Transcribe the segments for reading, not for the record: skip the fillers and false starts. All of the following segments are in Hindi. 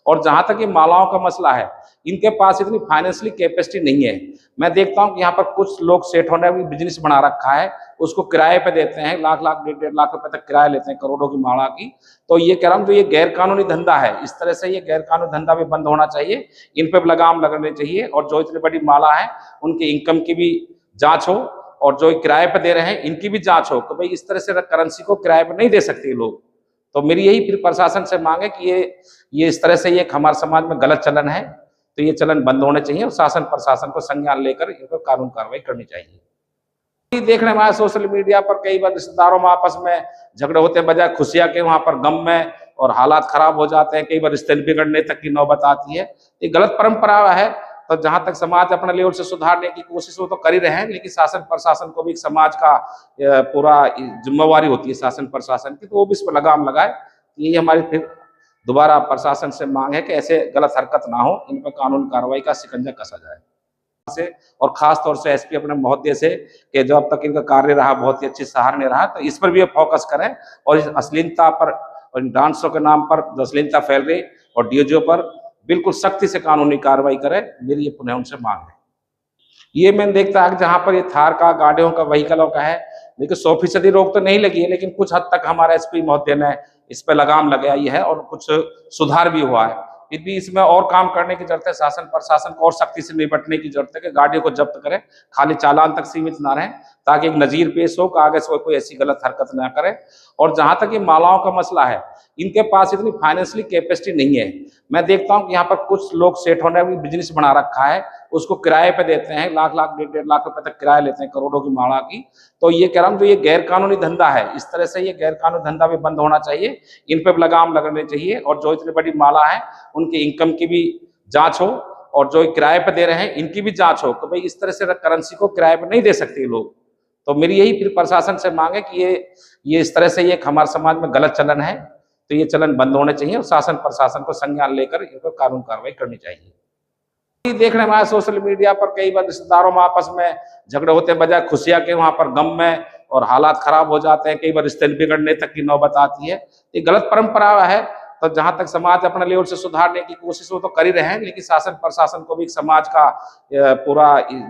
और जहां तक ये मालाओं का मसला है, इनके पास इतनी फाइनेंशियली कैपेसिटी नहीं है। मैं देखता हूं कि यहाँ पर कुछ लोग सेठ होने भी बिजनेस बना रखा है, उसको किराए पे देते हैं, लाख लाख 1.5 लाख रुपए तक किराया लेते हैं करोड़ों की माला की। तो ये कह रहा हूँ जो ये गैर कानूनी धंधा है, इस तरह से ये गैर कानूनी धंधा भी बंद होना चाहिए, इन पे लगाम लगानी चाहिए। और जो इतनी बड़ी माला है उनकी इनकम की भी जांच हो, और जो किराए पे दे रहे हैं इनकी भी जांच हो कि भाई इस तरह से करेंसी को किराए पे नहीं दे सकते लोग। तो मेरी यही फिर प्रशासन से मांग है कि ये इस तरह से ये हमारे समाज में गलत चलन है, तो ये चलन बंद होने चाहिए और शासन प्रशासन को संज्ञान लेकर इन पर कानून कार्रवाई करनी चाहिए। देखने में सोशल मीडिया पर कई बार रिश्तेदारों में आपस में झगड़े होते हैं, बजाय खुशियां के वहां पर गम में, और हालात खराब हो जाते हैं, कई बार रिश्ते बिगड़ने तक की नौबत आती है। ये गलत परंपरा है। तो जहां तक समाज अपने लेवल से सुधारने की कोशिश वो तो कर ही रहे हैं, लेकिन शासन प्रशासन को भी समाज का पूरा जिम्मेवारी होती है शासन प्रशासन की, तो वो भी इस पर लगाम लगाए। ये हमारी फिर दोबारा प्रशासन से मांग है कि ऐसे गलत हरकत ना हो, इन पर कानून कार्रवाई का शिकंजा कसा जाए से। और खास तौर से एसपी अपने महोदय से कि जो अब तक इनका कार्य रहा बहुत ही अच्छी सराहनीय रहा, तो इस पर भी फोकस करें और इस अश्लीलता पर और डांसों के नाम पर जो अश्लीलता फैल रही और डीओजो पर बिल्कुल सख्ती से कानूनी कार्रवाई करें, मेरी ये पुनः उनसे मांग है। ये मैंने देखता है जहां पर ये थार का, गाड़ियों का, व्हीकलों का है, लेकिन 100% रोक तो नहीं लगी है, लेकिन कुछ हद तक हमारा एसपी महोदय ने इस पर लगाम लगाई है और कुछ सुधार भी हुआ है। फिर भी इसमें और काम करने की जरूरत है, शासन प्रशासन को और सख्ती से निपटने की जरूरत है कि गाड़ियों को जब्त करें, खाली चालान तक सीमित ना रहें, ताकि एक नजीर पेश हो कि आगे से कोई ऐसी गलत हरकत ना करे। और जहां तक ये मालाओं का मसला है, इनके पास इतनी फाइनेंशियली कैपेसिटी नहीं है। मैं देखता हूं कि यहाँ पर कुछ लोग सेठ होने भी बिजनेस बना रखा है, उसको किराए पे देते हैं, लाख लाख 1.5 लाख रुपए तक किराया लेते हैं करोड़ों की माला की। तो ये कह रहा हूँ जो ये गैर कानूनी धंधा है, इस तरह से ये गैर कानूनी धंधा भी बंद होना चाहिए, इन पे लगाम लगानी चाहिए। और जो इतनी बड़ी माला है उनकी इनकम की भी जांच हो, और जो किराए पे दे रहे हैं इनकी भी जांच हो कि भाई इस तरह से करेंसी को किराए पे नहीं दे सकते लोग। तो मेरी यही फिर प्रशासन से मांग है कि ये इस तरह से ये हमारे समाज में गलत चलन है, तो ये चलन बंद होने चाहिए और शासन प्रशासन को संज्ञान लेकर इन पर कानून कार्रवाई करनी चाहिए। देखने में सोशल मीडिया पर कई बार रिश्तेदारों में आपस में झगड़े होते हैं, बजाय खुशियां के वहां पर गम में, और हालात खराब हो जाते हैं, कई बार रिश्ते बिगड़ने तक की नौबत आती है। ये गलत परंपरा है। तो जहां तक समाज अपने लेवल से सुधारने की कोशिश वो तो कर ही रहे हैं, लेकिन शासन प्रशासन को भी समाज का पूरा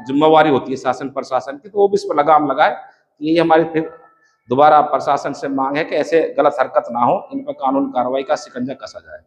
जिम्मेवारी होती है शासन प्रशासन की, तो वो भी इस पर लगाम लगाए। ये हमारी फिर दोबारा प्रशासन से मांग है कि ऐसे गलत हरकत ना हो, इन पर कानून कार्रवाई का शिकंजा कसा जाए।